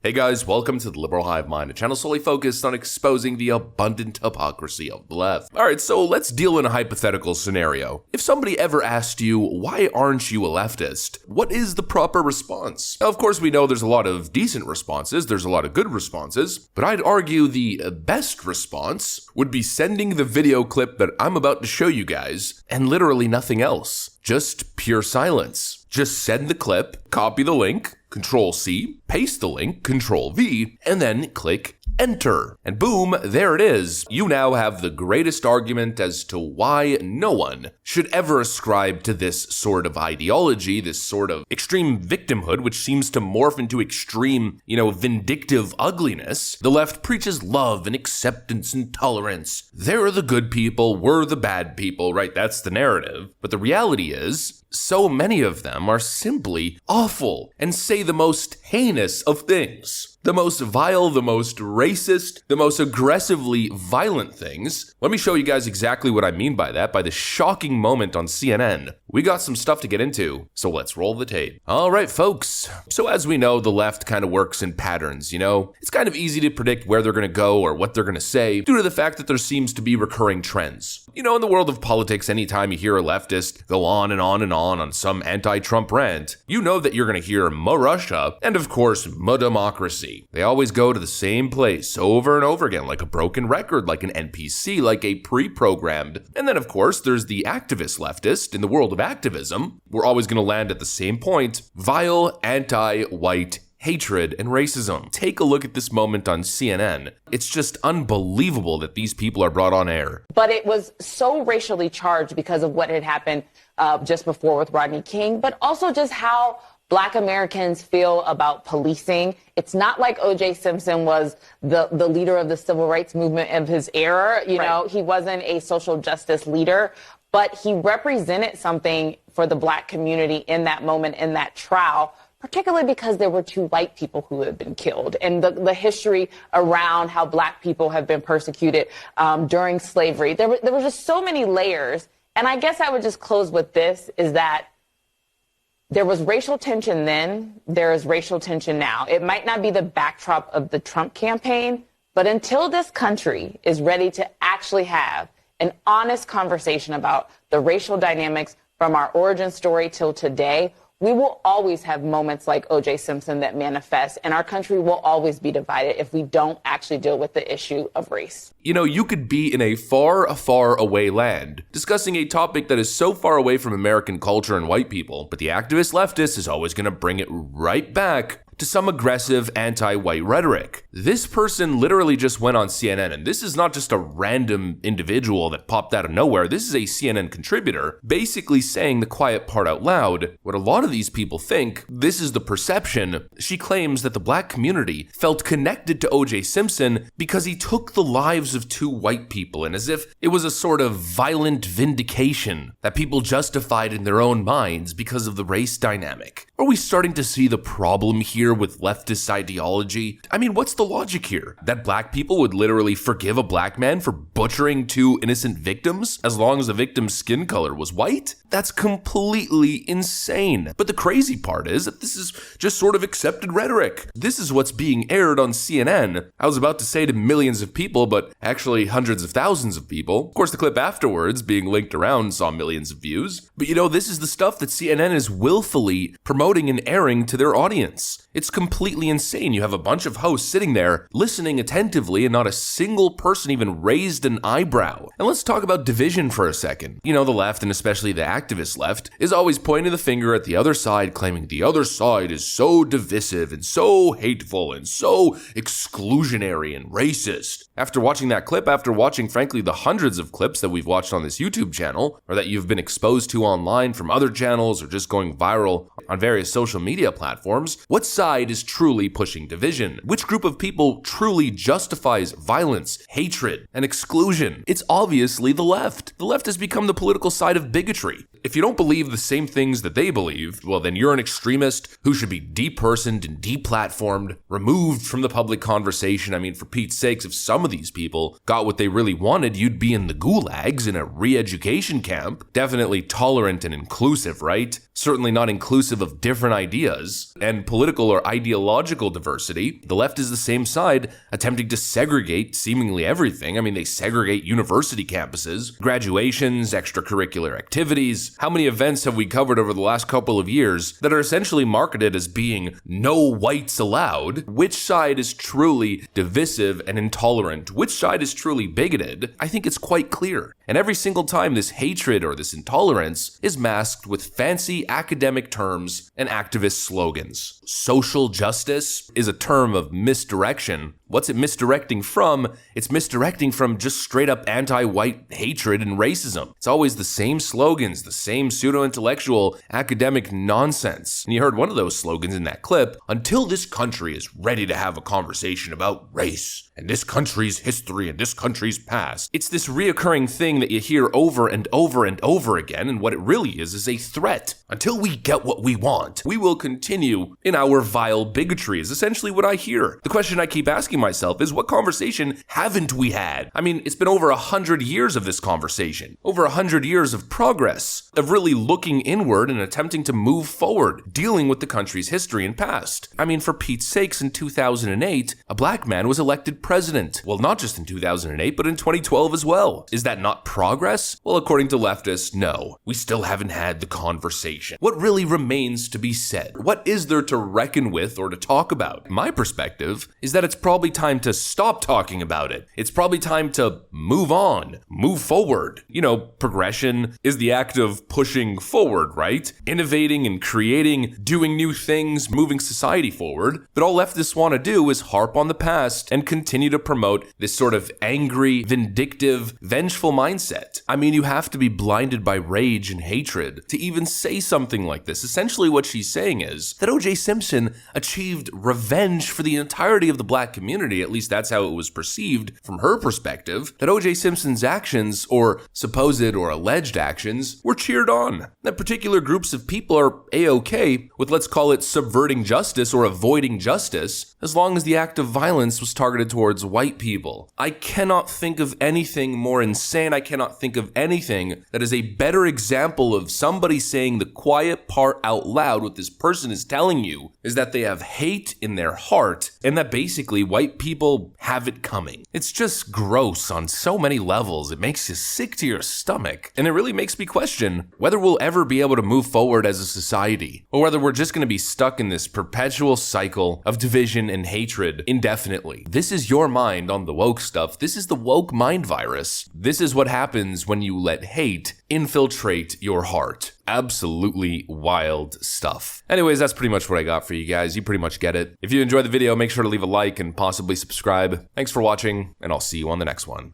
Hey guys, welcome to the Liberal Hive Mind, a channel solely focused on exposing the abundant hypocrisy of the left. Alright, so let's deal in a hypothetical scenario. If somebody ever asked you, why aren't you a leftist? What is the proper response? Now, of course, we know there's a lot of decent responses, there's a lot of good responses, but I'd argue the best response would be sending the video clip that I'm about to show you guys, and literally nothing else. Just pure silence. Just send the clip, copy the link, Control-C, paste the link, Control-V, and then click Enter. And boom, there it is. You now have the greatest argument as to why no one should ever ascribe to this sort of ideology, this sort of extreme victimhood, which seems to morph into extreme, vindictive ugliness. The left preaches love and acceptance and tolerance. They're the good people, we're the bad people, right? That's the narrative. But the reality is, so many of them are simply awful and say the most heinous of things. The most vile, the most racist, the most aggressively violent things. Let me show you guys exactly what I mean by that, by the shocking moment on CNN. We got some stuff to get into, so let's roll the tape. Alright folks, so as we know, the left kind of works in patterns, It's kind of easy to predict where they're going to go or what they're going to say due to the fact that there seems to be recurring trends. In the world of politics, anytime you hear a leftist go on and on and on some anti-Trump rant, you know that you're going to hear "more Russia" and of course "more democracy." They always go to the same place over and over again, like a broken record, like an NPC, like a pre-programmed. And then of course there's the activist leftist. In the world of activism, we're always going to land at the same point: vile, anti-white hatred and racism. Take a look at this moment on CNN. It's just unbelievable that these people are brought on air. But it was so racially charged because of what had happened just before with Rodney King, but also just how Black Americans feel about policing. It's not like O.J. Simpson was the leader of the civil rights movement of his era. Right. He wasn't a social justice leader, but he represented something for the Black community in that moment, in that trial, particularly because there were two white people who had been killed, and the history around how Black people have been persecuted during slavery. There were just so many layers. And I guess I would just close with this, is that there was racial tension then, there is racial tension now. It might not be the backdrop of the Trump campaign, but until this country is ready to actually have an honest conversation about the racial dynamics from our origin story till today, we will always have moments like O.J. Simpson that manifest, and our country will always be divided if we don't actually deal with the issue of race. You could be in a far away land, discussing a topic that is so far away from American culture and white people, but the activist leftist is always going to bring it right back to some aggressive anti-white rhetoric. This person literally just went on CNN, and this is not just a random individual that popped out of nowhere. This is a CNN contributor basically saying the quiet part out loud. What a lot of these people think, this is the perception. She claims that the Black community felt connected to O.J. Simpson because he took the lives of two white people, and as if it was a sort of violent vindication that people justified in their own minds because of the race dynamic. Are we starting to see the problem here with leftist ideology? I mean, what's the logic here? That Black people would literally forgive a Black man for butchering two innocent victims as long as the victim's skin color was white? That's completely insane. But the crazy part is that this is just sort of accepted rhetoric. This is what's being aired on CNN. I was about to say to millions of people, but actually hundreds of thousands of people. Of course, the clip afterwards, being linked around, saw millions of views. But this is the stuff that CNN is willfully promoting and airing to their audience. It's completely insane. You have a bunch of hosts sitting there listening attentively and not a single person even raised an eyebrow. And let's talk about division for a second. The left, and especially the activist left, is always pointing the finger at the other side, claiming the other side is so divisive and so hateful and so exclusionary and racist. After watching that clip, after watching frankly the hundreds of clips that we've watched on this YouTube channel, or that you've been exposed to online from other channels or just going viral on various social media platforms, what side is truly pushing division? Which group of people truly justifies violence, hatred, and exclusion? It's obviously the left. The left has become the political side of bigotry. If you don't believe the same things that they believe, well, then you're an extremist who should be depersoned and deplatformed, removed from the public conversation. I mean, for Pete's sakes, if some of these people got what they really wanted, you'd be in the gulags in a re-education camp. Definitely tolerant and inclusive, right? Certainly not inclusive inclusive of different ideas and political or ideological diversity. The left is the same side attempting to segregate seemingly everything. I mean, they segregate university campuses, graduations, extracurricular activities. How many events have we covered over the last couple of years that are essentially marketed as being no whites allowed? Which side is truly divisive and intolerant? Which side is truly bigoted? I think it's quite clear. And every single time this hatred or this intolerance is masked with fancy academic terms and activist slogans. Social justice is a term of misdirection. What's it misdirecting from? It's misdirecting from just straight up anti-white hatred and racism. It's always the same slogans, the same pseudo-intellectual academic nonsense. And you heard one of those slogans in that clip: until this country is ready to have a conversation about race and this country's history and this country's past. It's this reoccurring thing that you hear over and over and over again, and what it really is a threat. Until we get what we want, we will continue in our vile bigotry, is essentially what I hear. The question I keep asking myself is, what conversation haven't we had? I mean, it's been over 100 years of this conversation, over 100 years of progress, of really looking inward and attempting to move forward, dealing with the country's history and past. I mean, for Pete's sakes, in 2008, a black man was elected president. Well, not just in 2008, but in 2012 as well. Is that not progress? Well, according to leftists, no. We still haven't had the conversation. What really remains to be said? What is there to reckon with or to talk about? My perspective is that it's probably time to stop talking about it. It's probably time to move on, move forward. You know, progression is the act of pushing forward, right? Innovating and creating, doing new things, moving society forward. But all leftists want to do is harp on the past and continue to promote this sort of angry, vindictive, vengeful mindset. I mean, you have to be blinded by rage and hatred to even say something like this. Essentially what she's saying is that O.J. Simpson achieved revenge for the entirety of the black community. At least that's how it was perceived from her perspective, that O.J. Simpson's actions, or supposed or alleged actions, were cheered on. That particular groups of people are A-okay with, let's call it, subverting justice or avoiding justice, as long as the act of violence was targeted towards white people. I cannot think of anything more insane. I cannot think of anything that is a better example of somebody saying the quiet part out loud. What this person is telling you is that they have hate in their heart and that basically white people have it coming. It's just gross on so many levels. It makes you sick to your stomach. And it really makes me question whether we'll ever be able to move forward as a society, or whether we're just going to be stuck in this perpetual cycle of division and hatred indefinitely. This is your mind on the woke stuff. This is the woke mind virus. This is what happens when you let hate infiltrate your heart. Absolutely wild stuff. Anyways, that's pretty much what I got for you guys. You pretty much get it. If you enjoyed the video, make sure to leave a like and possibly subscribe. Thanks for watching, and I'll see you on the next one.